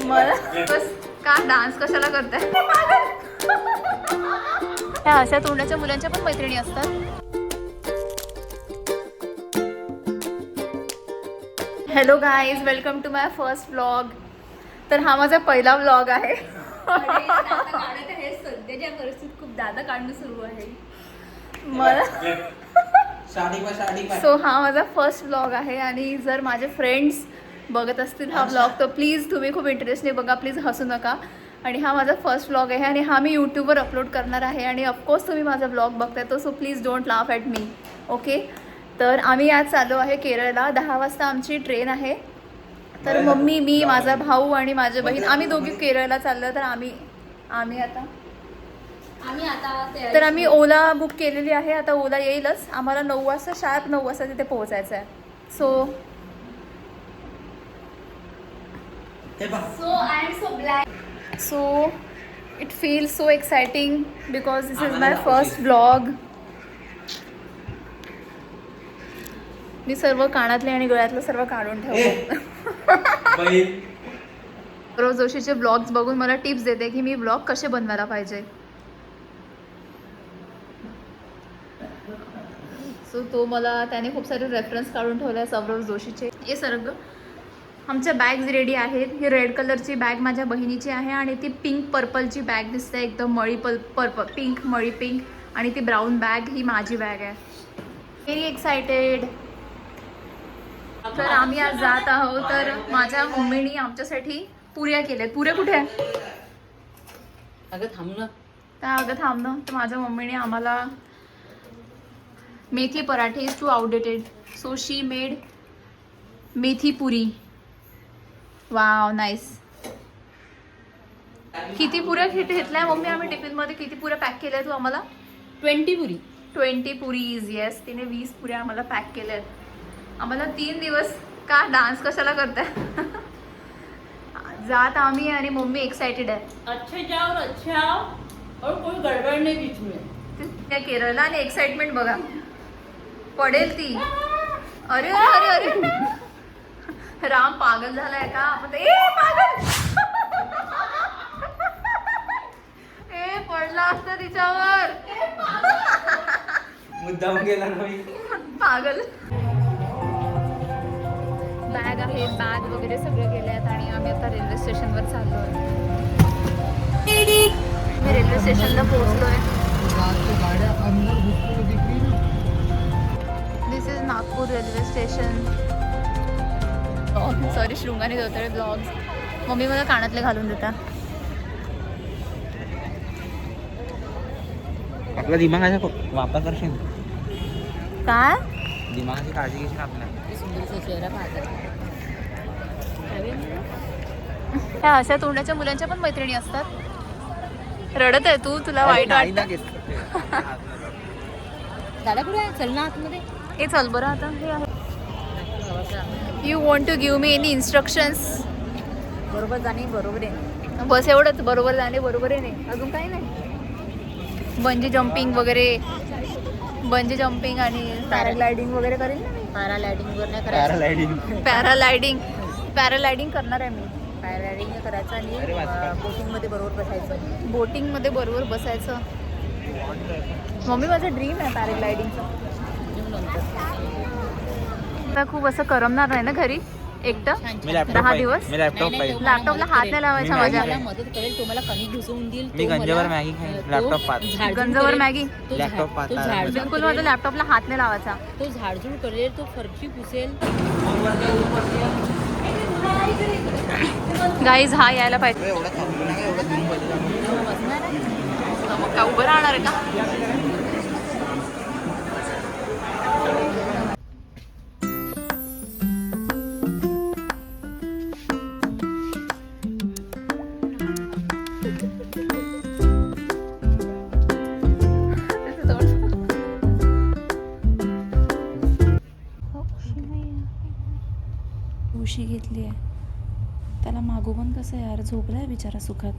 मला बस का डान्स कशाला करताय? ह्या अशा तोंडाच्या मुलांच्या पण मैत्रिणी असतात. Hello guys, welcome to my first vlog. तर हा माझा पहिला व्लॉग आहे. सध्याच्या परिस्थितीत खूप दादा काढणं सुरू आहे मला. सो हा माझा फर्स्ट व्लॉग आहे आणि जर माझे फ्रेंड्स बघत असतील हा व्लॉग तर प्लीज तुम्ही खूप इंटरेस्टने बघा, प्लीज हसू नका. आणि हा माझा फर्स्ट व्लॉग आहे आणि हा मी यूट्यूबवर अपलोड करणार आहे आणि ऑफकोर्स तुम्ही माझा व्लॉग बघताय तो, so please don't laugh at me. Okay, तर आम्ही आज चाललो आहे केरळला. 10 वाजता आमची ट्रेन आहे. तर मम्मी, मी, माझा भाऊ आणि माझी बहीण आम्ही दोघी केरळला चाललो. तर आम्ही ओला बुक केलेली आहे. आता ओला येईलच. आम्हाला 9 वाजता, शार्प 9 वाजता तिथे पोहोचायचं आहे. So I am so black. So it feels so exciting because this is my first vlog. मी सर्व कानातले आणि गळ्यातलं सर्व काढून ठेवलं. सौरभ जोशीचे ब्लॉग्स बघून मला टिप्स देते की मी ब्लॉग कसे बनवायला पाहिजे. सो तो मला त्याने खूप सारे रेफरन्स काढून ठेवले आहे सौरभ जोशीचे. हे सर्व आमच्या बॅग्स रेडी आहेत. ही रेड कलरची बॅग माझ्या बहिणीची आहे आणि ती पिंक पर्पलची बॅग दिसते, एकदम मळी पर्पल पिंक, मळी पिंक. आणि ती ब्राऊन बॅग ही माझी बॅग आहे. Very excited. तर आम्ही आज जात आहोत. तर माझ्या मम्मीने आमच्यासाठी पुऱ्या केल्यात. पुऱ्या कुठे आहे? अगं थांब ना. अगं थांब ना. तर माझ्या मम्मीने आम्हाला मेथी पराठे is too outdated, so she made मेथी पुरी. Wow, nice. किती पुऱ्या घेतल्या मम्मी आम्ही टिफिनमध्ये? किती पुऱ्या पॅक केल्या तू आम्हाला? 20 पुरी. 20 पुरीज. येस, तिने 20 पुऱ्या आम्हाला पॅक केल्यात. आम्हाला 3 दिवस का डान्स कशाला करताय? जात आम्ही आणि मम्मी एक्साइटेड आहे. अच्छा जाओ, अच्छा और कोई गडबड नाही बीच में. त्या केरळला आणि एक्साइटमेंट बघा. पडेल ती. अरे अरे अरे, राम पागल झालाय का? आपण पागल. पडला असतं तिच्यावर. मुद्दाम गेला नाही. पागल. बॅग आहे, बॅग वगैरे सगळे गेले आहेत आणि आम्ही आता रेल्वे स्टेशनवर चाललो आहे. मी रेल्वे स्टेशनला पोहोचलोय. This is Nagpur railway station. Sorry, शृंगाने होते ब्लॉग्स. मम्मी मला कानातले घालून देता. आपला दिमागाचा वापर करशील काय? दिमागाची काळजी घेशील आपल्या. सुंदरचा चेहरा पाहतात. ह्या अशा तोंडाच्या मुलांच्या पण मैत्रिणी असतात. रडत आहे तू? तुला वाईट वाटतं? दादा कुठे आहे? चल ना आतमध्ये. हे चल बरं आता. हे आहे. You want to give me any instructions? बरोबर जाणे, बरोबर आहे. बस एवढंच. बरोबर जाणे, बरोबर आहे. नाही अजून काही नाही. बंजी जम्पिंग वगैरे, बंजी जम्पिंग आणि पॅराग्लायडिंग वगैरे करेल ना मी. पॅरालायडिंग वर नाही करायचं. पॅरालायडिंग करणार आहे मी. पॅरालायडिंग करायचं आणि बोटिंगमध्ये बरोबर बसायचं. बोटिंगमध्ये बरोबर बसायचं. मम्मी, माझं ड्रीम आहे पॅराग्लायडिंगचं. आता खूप असं करमणार नाही ना घरी एकटं? 10 दिवस लॅपटॉपला हात नाही लावायचा माझ्या. मदत करेल, तुम्हाला कणिक घुसवून देईल. मी गंजेवर मॅगी खाईन. लॅपटॉप पाहत. गंजवर मॅगी. लॅपटॉप पाहत. बिलकुल माझ्या लॅपटॉपला हात नाही लावायचा. तो झाडझूड करेल, तो फरशी पुसेल. गाईज, हा यायला पाहिजे. मग का उभं राहणार आहे का? उशी घेतली आहे त्याला. मागोवन कसं यार, झोपलाय बिचारा सुखात.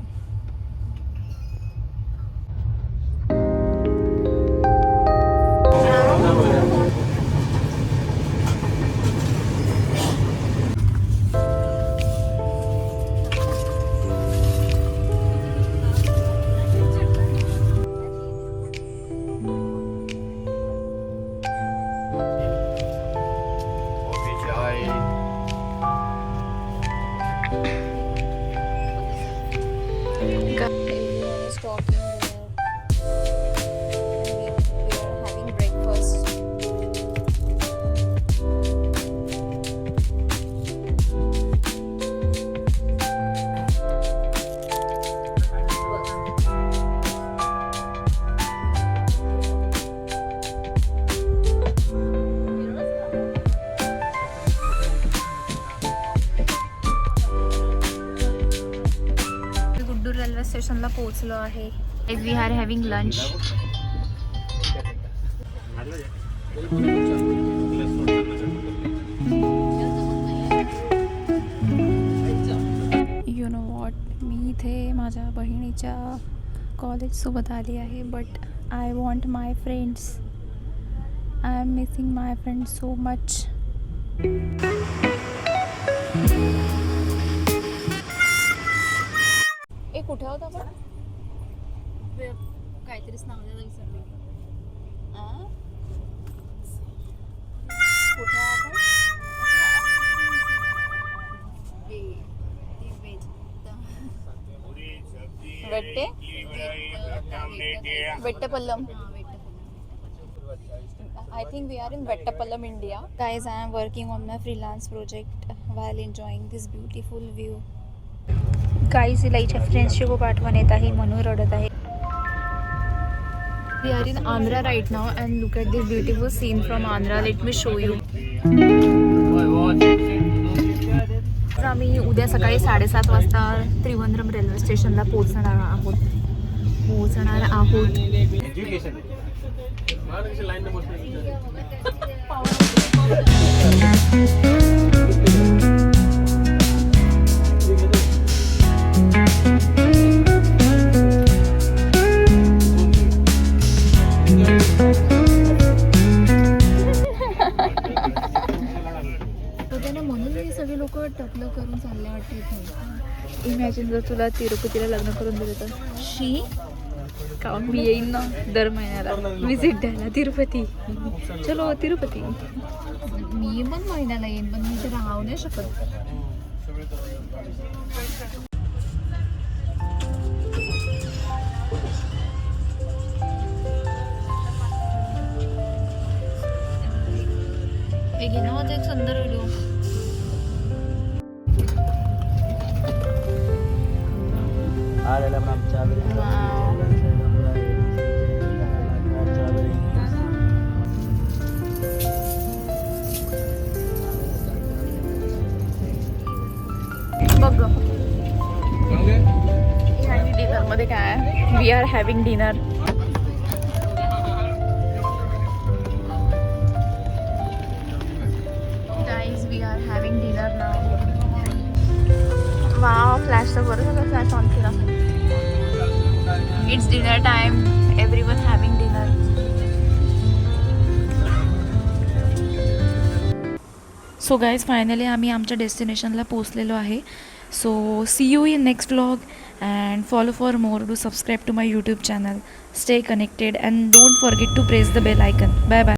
Everyone is talking there. We are having breakfast. Gudur railway स्टेशनला पोहोचलो आहे. We are having lunch. You know what, मी इथे माझ्या बहिणीच्या कॉलेजसोबत आली आहे. But I want my friends. I am missing my friends so much. ए कुठे आहोत आपण? काहीतरीच नाव द्यायला विसरले. कुठे आहोत आपण? वेट्टे वेट्टपल्लम. I think we are in Vettapallam, India. Guys, I am working on my freelance project while enjoying this beautiful view. Guys, हिला हिच्या फ्रेंड्सची खूप आठवण येत आहे म्हणून रडत आहे. We are in Andhra right now and look at this beautiful scene from Andhra. Let me show you. आम्ही उद्या सकाळी 7:30 वाजता त्रिवेंद्रम रेल्वे स्टेशनला पोहोचणार आहोत. म्हणून हे सगळे लोक टपलं करून चालले वाटते. इमॅजिन जर तुला तिरुपतीला लग्न करून दिलं तर शी का मी येईन ना दर महिन्याला विजिट द्यायला तिरुपती. चलो तिरुपती. मी पण महिन्याला येईन पण मी इथे राहू नाही शकत. एक घेणं होतं एक सुंदर व्हिडिओ. बघ आणि डिनर मध्ये काय आहे. We are having dinner. Guys we are having dinner now. Wow फ्लॅशचं बरं सगळं फ्लॅश ऑन केला. It's dinner time. Everyone having dinner. So guys finally आम्ही आमच्या डेस्टिनेशनला पोहोचलेलो आहे. So see you in next vlog and follow for more. Do subscribe to my YouTube channel. Stay connected and don't forget to press the bell icon. Bye bye.